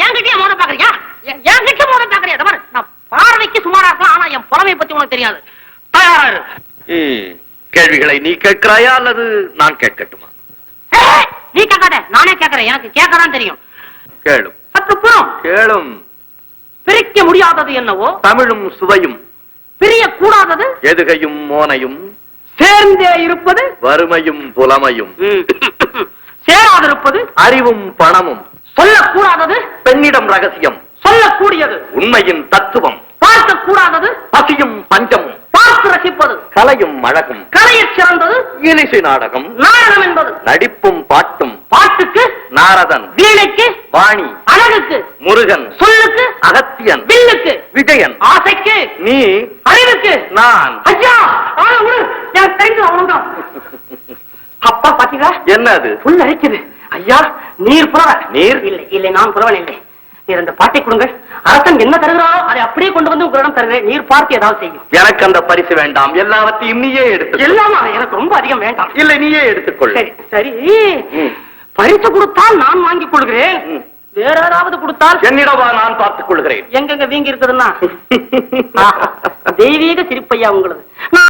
என்கிட்டயே மோத பாக்குறியா? என்கிட்ட மோத பாக்குறியா? நான் பார்வைக்கு சுமாரா இருக்கலாம், ஆனா என் புலமை பத்தி உனக்கு தெரியாது. தயாரா கேள்விகளை நீ கேட்கிறாயா அல்லது நான் கேட்கட்டுமா? நீ கேட்காத, நானே கேட்கிறேன். எனக்கு கேட்கதான் தெரியும். கேளும். சத்துப்புறம் கேளும். பிரிக்க முடியாதது என்னவோ தமிழும் சுவையும், பிரிய கூடாதது எதுகையும் மோனையும், சேர்ந்தே இருப்பது வறுமையும் புலமையும், சேராதிருப்பது அறிவும் பணமும், சொல்லக்கூடாதது பெண்ணிடம் ரகசியம், சொல்லக்கூடியது உண்மையின் தத்துவம், பார்க்க கூடாதது பசியும் பஞ்சமும், பார்த்து ரசிப்பது கலையும் அழகும், கலையில் சிறந்தது இனிசை நாடகம், நாடகம் என்பது நடிப்பும் பாட்டும், பாட்டுக்கு நாரதன், வீணைக்கு வாணி, அழகுக்கு முருகன், சொல்லுக்கு அகத்தியன், வில்லுக்கு விஜயன், ஆசைக்கு நீ, அறிவுக்கு நான். ஐயா எனக்கு தெரிஞ்சு அவ்வளவுதான். அப்பா பாத்தீங்களா என்ன அது? புல் அரிக்குது. ஐயா நீர் புறவன். நீர் இல்லை இல்லை, நான் புறவன் இல்லை. நீர் அந்த பாட்டை கொடுங்கள். அரசன் என்ன தருகிறாரோ அதை அப்படியே கொண்டு வந்து உங்களிடம் தருகிறேன். நீர் பார்த்து ஏதாவது செய்யும். எனக்கு அந்த பரிசு வேண்டாம், எல்லாவற்றையும் நீயே எடுத்து. எல்லாமா எனக்கு ரொம்ப அதிகம் வேண்டாம். இல்லை, நீயே எடுத்துக்கொள். சரி சரி, பரிசு கொடுத்தால் நான் வாங்கிக் கொள்கிறேன். வேற யாராவது கொடுத்தால் என்னிடவா, நான் பார்த்துக் கொள்கிறேன். எங்கெங்க வீங்கி இருக்குதுன்னா தெய்வீக சிரிப்பையா உங்களது.